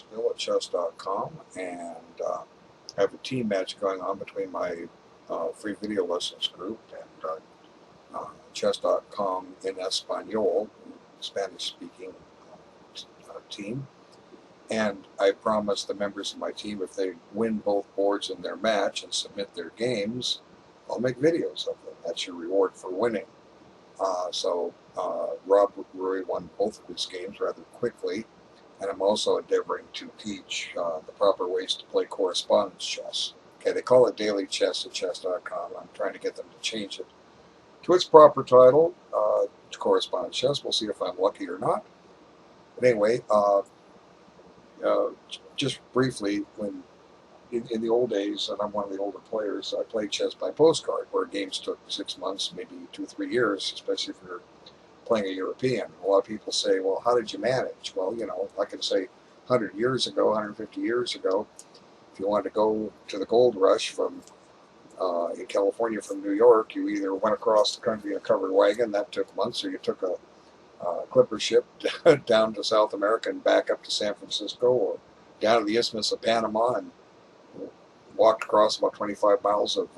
Bill at chess.com, and I have a team match going on between my free video lessons group and chess.com in Espanol, Spanish-speaking team. And I promised the members of my team if they win both boards in their match and submit their games, I'll make videos of them. That's your reward for winning. Robruy won both of his games rather quickly, and I'm also endeavoring to teach the proper ways to play correspondence chess. Okay, they call it daily chess at chess.com. I'm trying to get them to change it to its proper title, correspondence chess. We'll see if I'm lucky or not. But anyway, just briefly, when in the old days, and I'm one of the older players, I played chess by postcard, where games took 6 months, maybe 2 or 3 years, especially if you're playing a European. A lot of people say, well, how did you manage? Well, I can say 100 years ago, 150 years ago, if you wanted to go to the gold rush from in California from New York, you either went across the country in a covered wagon, that took months, or you took a clipper ship down to South America and back up to San Francisco, or down to the Isthmus of Panama and walked across about 25 miles of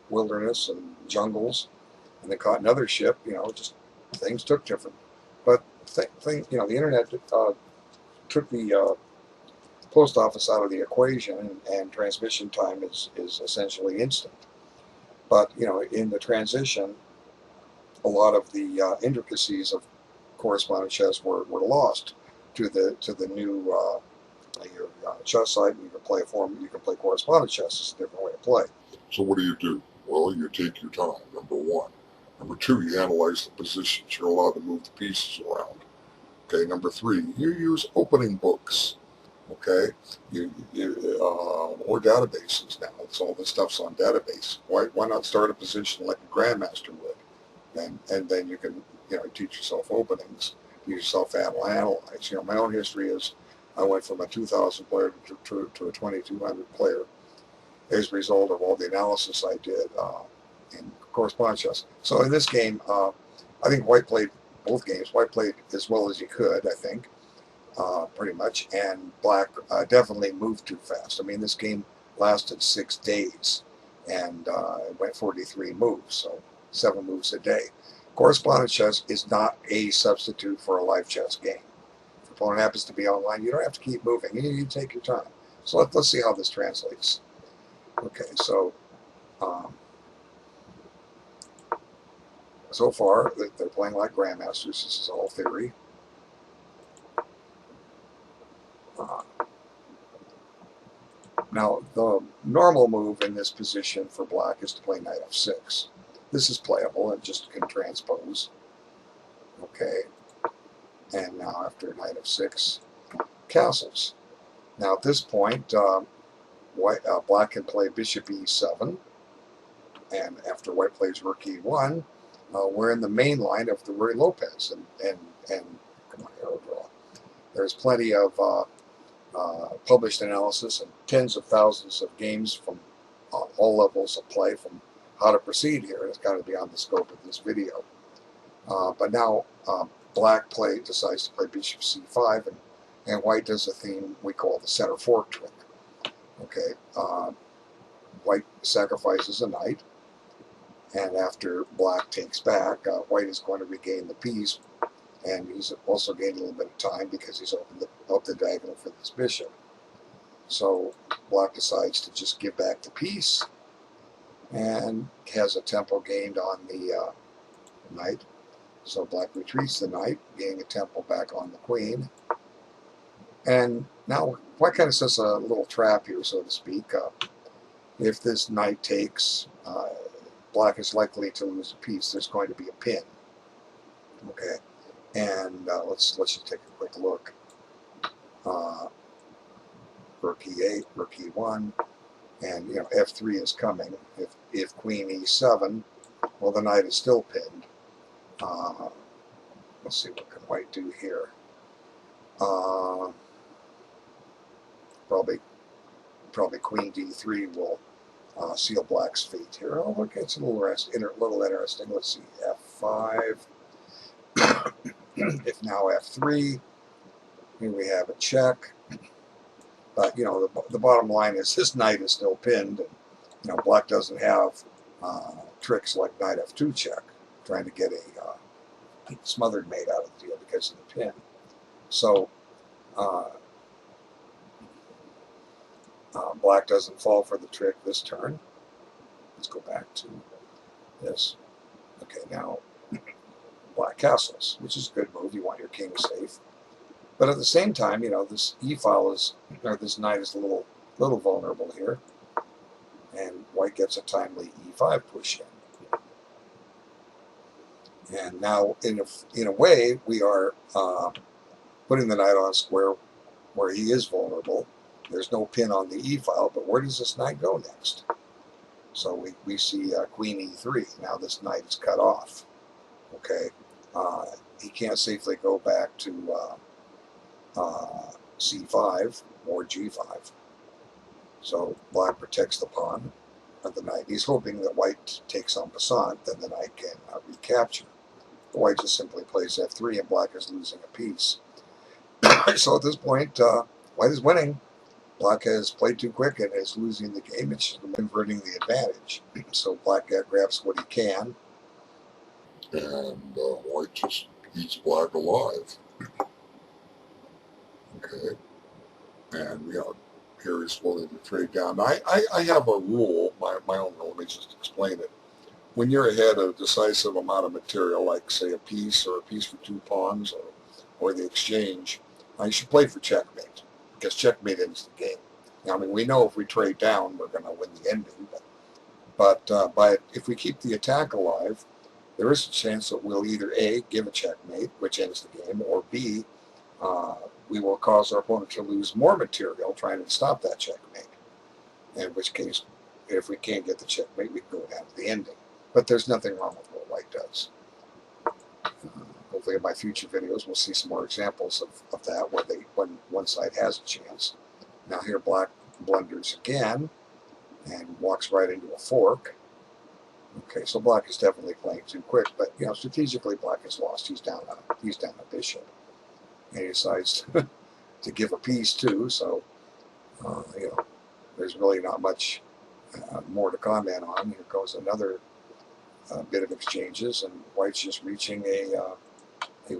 wilderness and jungles, and then caught another ship. Just things took different. But the internet took the post office out of the equation, and transmission time is essentially instant. But in the transition, a lot of the intricacies of correspondence chess were lost to the new your chess site. You can play a form. You can play correspondence chess. It's a different way to play. So what do? Well, you take your time, number one. Number two, you analyze the positions. You're allowed to move the pieces around. Okay, number three, you use opening books. Okay, or databases now. It's all this stuff's on database. Why not start a position like a grandmaster would, and then you can teach yourself openings, teach yourself analyze. My own history is I went from a 2,000 player to a 2,200 player as a result of all the analysis I did in correspondence chess. So in this game, I think White played both games. White played as well as he could, I think. Pretty much, and Black definitely moved too fast. I mean, this game lasted 6 days, and it went 43 moves, so 7 moves a day. Correspondence chess is not a substitute for a live chess game. If your opponent happens to be online, you don't have to keep moving. You take your time. So let's see how this translates. Okay, so so far they're playing like grandmasters. This is all theory. Now, the normal move in this position for Black is to play knight f6. This is playable, it just can transpose. Okay, and now after knight f6, castles. Now at this point, Black can play bishop e7, and after White plays rook e1, we're in the main line of the Ruy Lopez, and come on, arrow draw. There's plenty of published analysis and tens of thousands of games from all levels of play from how to proceed here. It's kind of beyond the scope of this video. But now Black decides to play bishop c5, and White does a theme we call the center fork trick. Okay, White sacrifices a knight, and after Black takes back, White is going to regain the piece, and he's also gained a little bit of time because he's opened up the diagonal for this bishop. So Black decides to just give back the piece and has a tempo gained on the knight. So Black retreats the knight, gaining a tempo back on the queen. And now White kind of sets a little trap here, so to speak. If this knight takes, Black is likely to lose a piece. There's going to be a pin. Okay. And let's just take a quick look. Rook e8, rook e1, and f3 is coming. If queen e7, well, the knight is still pinned. Let's see, what can White do here? Probably queen d3 will seal Black's fate here. Oh, okay, it's a little interesting. Let's see, f5. If now f3, here we have a check. But, the bottom line is this knight is still pinned. And, black doesn't have tricks like knight f2 check, trying to get a smothered mate out of the deal because of the pin. So black doesn't fall for the trick this turn. Let's go back to this. Okay, now black castles, which is a good move. You want your king safe. But at the same time, this e-file is, or this knight is a little vulnerable here. And white gets a timely e5 push in. And now, in a way, we are putting the knight on square where he is vulnerable. There's no pin on the e-file, but where does this knight go next? So we see queen e3. Now this knight is cut off. Okay, he can't safely go back to c5 or g5. So black protects the pawn of the knight. He's hoping that white takes en passant, then the knight can recapture. But white just simply plays f3, and black is losing a piece. So at this point, white is winning. Black has played too quick and is losing the game. It's converting the advantage. So black grabs what he can. And white just eats black alive. Okay. And, here he's willing to trade down. I have a rule, my own rule, let me just explain it. When you're ahead a decisive amount of material, like, say, a piece or a piece for 2 pawns or the exchange, you should play for checkmate, because checkmate ends the game. Now, we know if we trade down, we're going to win the ending, but if we keep the attack alive, there is a chance that we'll either A, give a checkmate, which ends the game, or B, we will cause our opponent to lose more material trying to stop that checkmate. In which case, if we can't get the checkmate, we can go down to the ending. But there's nothing wrong with what white does. Hopefully in my future videos we'll see some more examples of that when one side has a chance. Now here black blunders again and walks right into a fork. Okay, so black is definitely playing too quick, but strategically black is lost. He's down a bishop, and he decides to give a piece too. So there's really not much more to comment on. Here goes another bit of exchanges, and white's just reaching a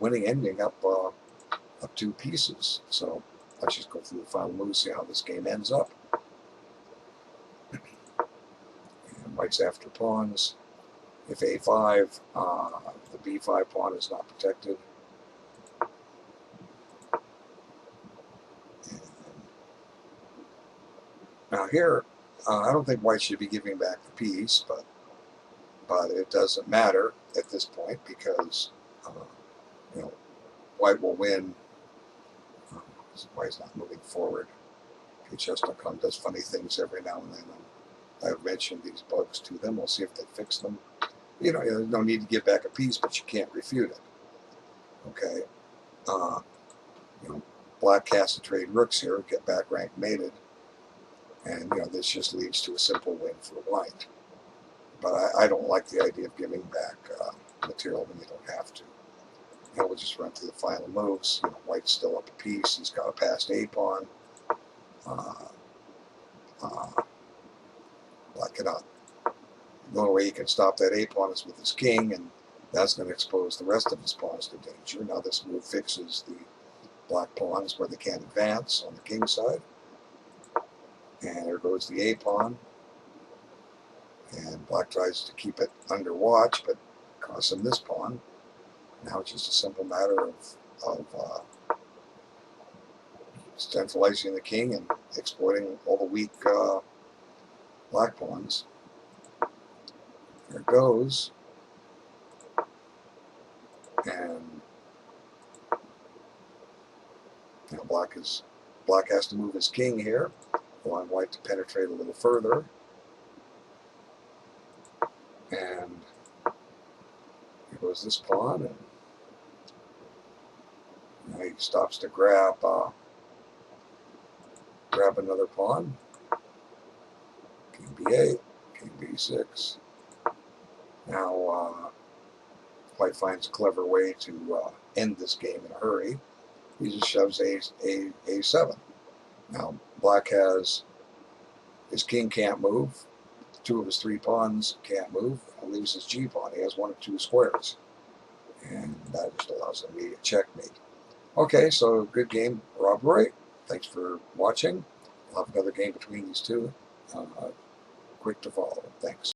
winning ending up 2 pieces. So let's just go through the final moves, see how this game ends up. And white's after pawns. If a5, the b5 pawn is not protected. And now here, I don't think white should be giving back the piece, but it doesn't matter at this point because white will win. White's not moving forward. Chess.com does funny things every now and then. I've mentioned these bugs to them. We'll see if they fix them. There's no need to give back a piece, but you can't refute it. Okay. Black has to trade rooks here, get back rank mated, and this just leads to a simple win for white. But I don't like the idea of giving back material when you don't have to. We'll just run through the final moves. White's still up a piece. He's got a passed a pawn. Black cannot. The only way he can stop that a pawn is with his king, and that's going to expose the rest of his pawns to danger. Now this move fixes the black pawns where they can't advance on the king side. And there goes the a pawn. And black tries to keep it under watch, but costs him this pawn. Now it's just a simple matter of centralizing the king and exploiting all the weak black pawns. There it goes. And black has to move his king here, allowing white to penetrate a little further. And here goes this pawn, and now he stops to grab another pawn. King b8, king b6. Now white finds a clever way to end this game in a hurry. He just shoves a7. Now Black has his king can't move. Two of his three pawns can't move. It leaves his G pawn. He has one of two squares. And that just allows an immediate checkmate. Okay, so good game, robruy. Thanks for watching. I'll have another game between these two. Quick to follow. Thanks.